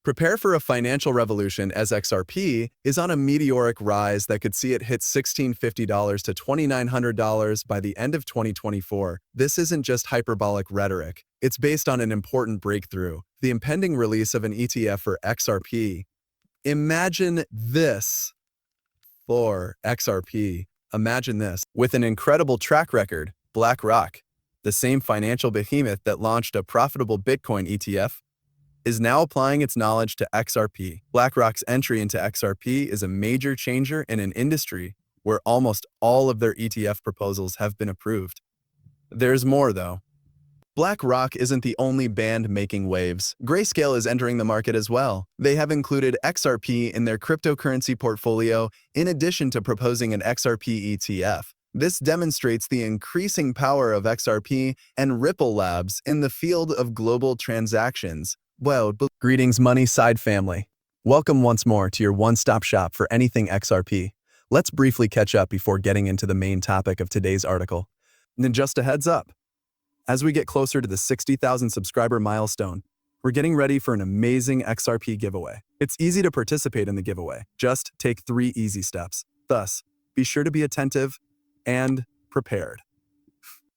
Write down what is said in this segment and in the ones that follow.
Prepare for a financial revolution as XRP is on a meteoric rise that could see it hit $1,650 to $2,900 by the end of 2024. This isn't just hyperbolic rhetoric. It's based on an important breakthrough, the impending release of an ETF for XRP. Imagine this for XRP. Imagine this. With an incredible track record, BlackRock, the same financial behemoth that launched a profitable Bitcoin ETF, is now applying its knowledge to XRP. BlackRock's entry into XRP is a major changer in an industry where almost all of their ETF proposals have been approved. There's more, though. BlackRock isn't the only band making waves. Grayscale is entering the market as well. They have included XRP in their cryptocurrency portfolio in addition to proposing an XRP ETF. This demonstrates the increasing power of XRP and Ripple Labs in the field of global transactions. Well, greetings, Money Side family. Welcome once more to your one-stop shop for anything XRP. Let's briefly catch up before getting into the main topic of today's article. And just a heads up, as we get closer to the 60,000 subscriber milestone, we're getting ready for an amazing XRP giveaway. It's easy to participate in the giveaway. Just take 3 easy steps. Thus, be sure to be attentive and prepared.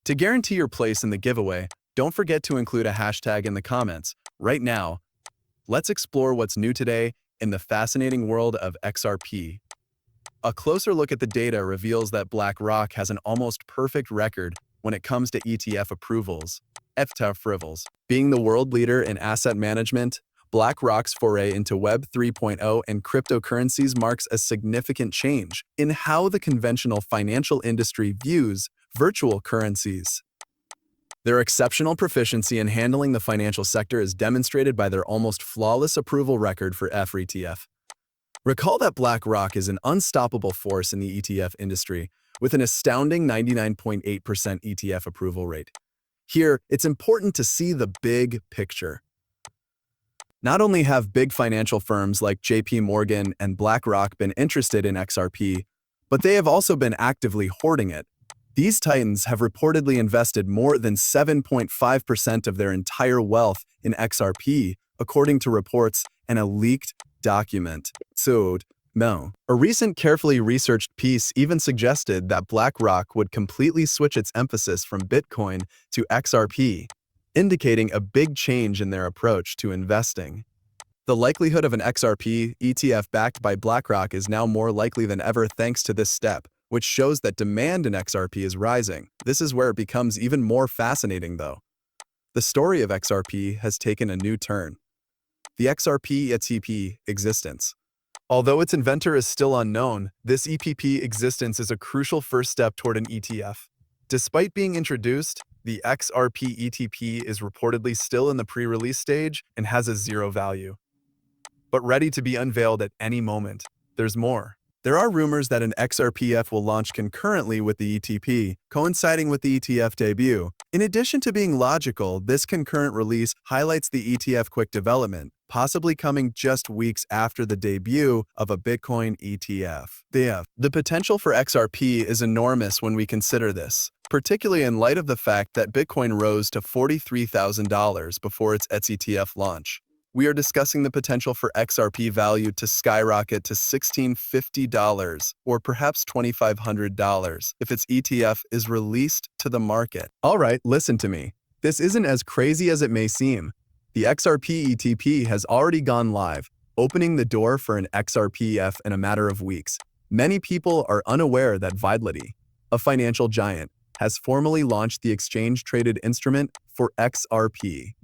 To guarantee your place in the giveaway, don't forget to include a hashtag in the comments. Right now, let's explore what's new today in the fascinating world of XRP. A closer look at the data reveals that BlackRock has an almost perfect record when it comes to ETF approvals. Being the world leader in asset management, BlackRock's foray into Web 3.0 and cryptocurrencies marks a significant change in how the conventional financial industry views virtual currencies. Their exceptional proficiency in handling the financial sector is demonstrated by their almost flawless approval record for FRETF. Recall that BlackRock is an unstoppable force in the ETF industry, with an astounding 99.8% ETF approval rate. Here, it's important to see the big picture. Not only have big financial firms like JP Morgan and BlackRock been interested in XRP, but they have also been actively hoarding it. These titans have reportedly invested more than 7.5% of their entire wealth in XRP, according to reports and a leaked document. A recent carefully researched piece even suggested that BlackRock would completely switch its emphasis from Bitcoin to XRP, indicating a big change in their approach to investing. The likelihood of an XRP ETF backed by BlackRock is now more likely than ever thanks to this step, which shows that demand in XRP is rising. This is where it becomes even more fascinating, though. The story of XRP has taken a new turn. The XRP ETP existence. Although its inventor is still unknown, this EPP existence is a crucial first step toward an ETF. Despite being introduced, the XRP ETP is reportedly still in the pre-release stage and has a 0 value, but ready to be unveiled at any moment. There's more. There are rumors that an XRPF will launch concurrently with the ETP, coinciding with the ETF debut. In addition to being logical, this concurrent release highlights the ETF quick development, possibly coming just weeks after the debut of a Bitcoin ETF. The potential for XRP is enormous when we consider this, particularly in light of the fact that Bitcoin rose to $43,000 before its ETF launch. We are discussing the potential for XRP value to skyrocket to $1,650 or perhaps $2,500 if its ETF is released to the market. All right, listen to me. This isn't as crazy as it may seem. The XRP ETP has already gone live, opening the door for an XRPF in a matter of weeks. Many people are unaware that Fidelity, a financial giant, has formally launched the exchange-traded instrument for XRP.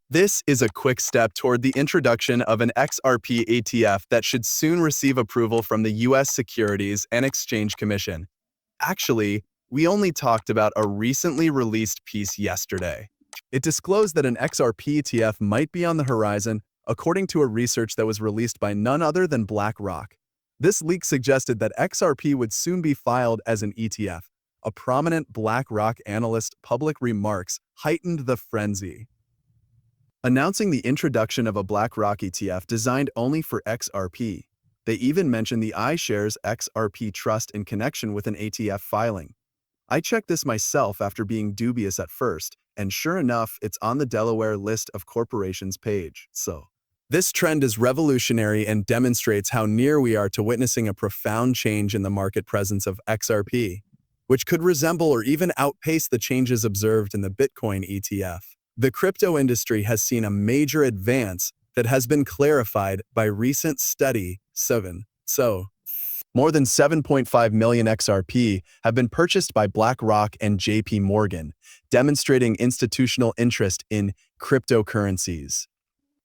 This is a quick step toward the introduction of an XRP ETF that should soon receive approval from the U.S. Securities and Exchange Commission. Actually, we only talked about a recently released piece yesterday. It disclosed that an XRP ETF might be on the horizon, according to a research that was released by none other than BlackRock. This leak suggested that XRP would soon be filed as an ETF. A prominent BlackRock analyst public remarks heightened the frenzy. Announcing the introduction of a BlackRock ETF designed only for XRP. They even mentioned the iShares XRP Trust in connection with an ETF filing. I checked this myself after being dubious at first, and sure enough, it's on the Delaware list of corporations page. So, This trend is revolutionary and demonstrates how near we are to witnessing a profound change in the market presence of XRP, which could resemble or even outpace the changes observed in the Bitcoin ETF. The crypto industry has seen a major advance that has been clarified by recent study 7. More than 7.5 million XRP have been purchased by BlackRock and JP Morgan, demonstrating institutional interest in cryptocurrencies.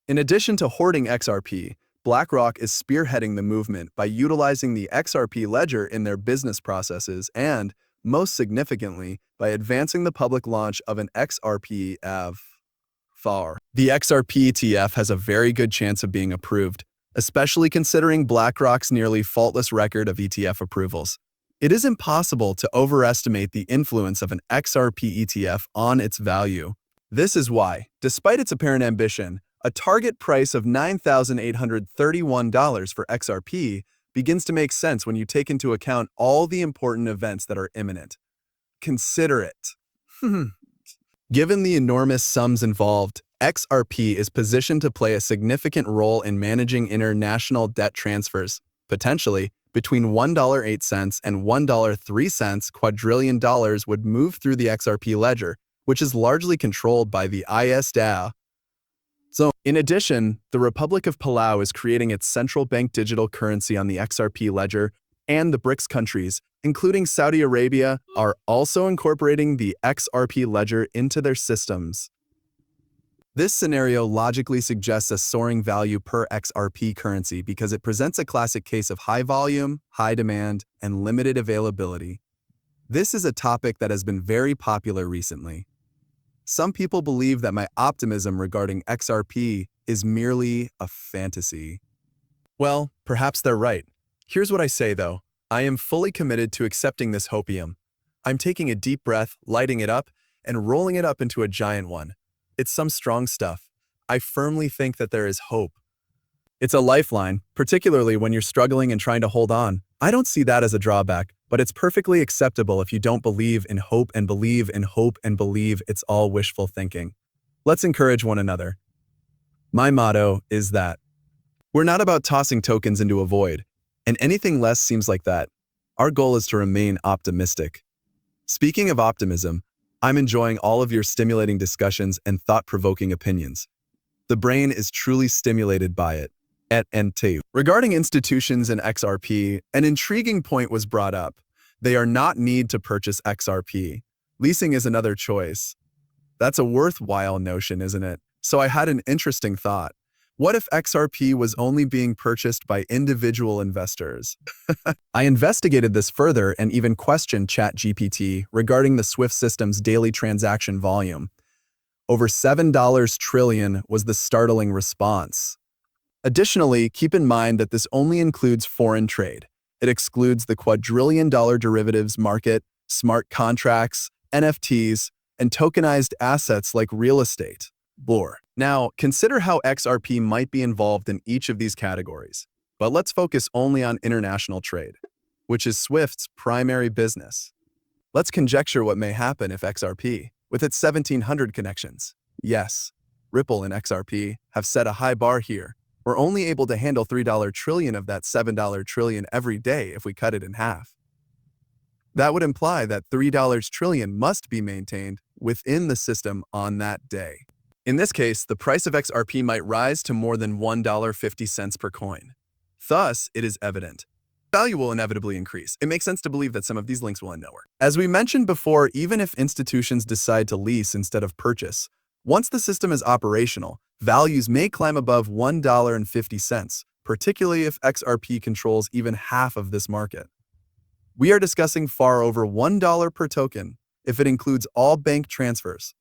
In addition to hoarding XRP, BlackRock is spearheading the movement by utilizing the XRP ledger in their business processes and, most significantly, by advancing the public launch of an XRP FAR. The XRP ETF has a very good chance of being approved, especially considering BlackRock's nearly faultless record of ETF approvals. It is impossible to overestimate the influence of an XRP ETF on its value. This is why, despite its apparent ambition, a target price of $9,831 for XRP begins to make sense when you take into account all the important events that are imminent. Consider it. Given the enormous sums involved, XRP is positioned to play a significant role in managing international debt transfers, potentially between $1.08 and $1.03 quadrillion would move through the XRP ledger, which is largely controlled by the ISDA. In addition, the Republic of Palau is creating its central bank digital currency on the XRP ledger, and the BRICS countries, including Saudi Arabia, are also incorporating the XRP ledger into their systems. This scenario logically suggests a soaring value per XRP currency because it presents a classic case of high volume, high demand, and limited availability. This is a topic that has been very popular recently. Some people believe that my optimism regarding XRP is merely a fantasy. Well, perhaps they're right. Here's what I say though. I am fully committed to accepting this hopium. I'm taking a deep breath, lighting it up, and rolling it up into a giant one. It's some strong stuff. I firmly think that there is hope. It's a lifeline, particularly when you're struggling and trying to hold on. I don't see that as a drawback, but it's perfectly acceptable if you don't believe in hope and believe in hope and believe it's all wishful thinking. Let's encourage one another. My motto is that we're not about tossing tokens into a void, and anything less seems like that. Our goal is to remain optimistic. Speaking of optimism, I'm enjoying all of your stimulating discussions and thought-provoking opinions. The brain is truly stimulated by it. Regarding institutions and XRP, an intriguing point was brought up. They are not need to purchase XRP. Leasing is another choice. That's a worthwhile notion, isn't it? So I had an interesting thought. What if XRP was only being purchased by individual investors? I investigated this further and even questioned ChatGPT regarding the SWIFT system's daily transaction volume. Over $7 trillion was the startling response. Additionally, keep in mind that this only includes foreign trade. It excludes the quadrillion-dollar derivatives market, smart contracts, NFTs, and tokenized assets like real estate. Now, consider how XRP might be involved in each of these categories. But let's focus only on international trade, which is SWIFT's primary business. Let's conjecture what may happen if XRP, with its 1,700 connections, yes, Ripple and XRP, have set a high bar here. We're only able to handle $3 trillion of that $7 trillion every day if we cut it in half. That would imply that $3 trillion must be maintained within the system on that day. In this case, the price of XRP might rise to more than $1.50 per coin. Thus, it is evident. Value will inevitably increase. It makes sense to believe that some of these links will end nowhere. As we mentioned before, even if institutions decide to lease instead of purchase, once the system is operational, values may climb above $1.50, particularly if XRP controls even half of this market. We are discussing far over $1 per token if it includes all bank transfers.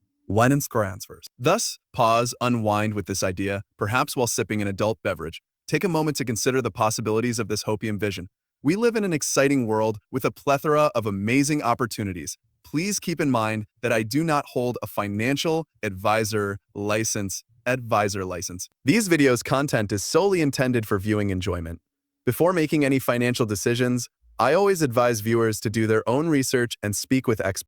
Thus, pause, unwind with this idea, perhaps while sipping an adult beverage. Take a moment to consider the possibilities of this hopium vision. We live in an exciting world with a plethora of amazing opportunities. Please keep in mind that I do not hold a financial advisor license. These videos' content is solely intended for viewing enjoyment. Before making any financial decisions, I always advise viewers to do their own research and speak with experts.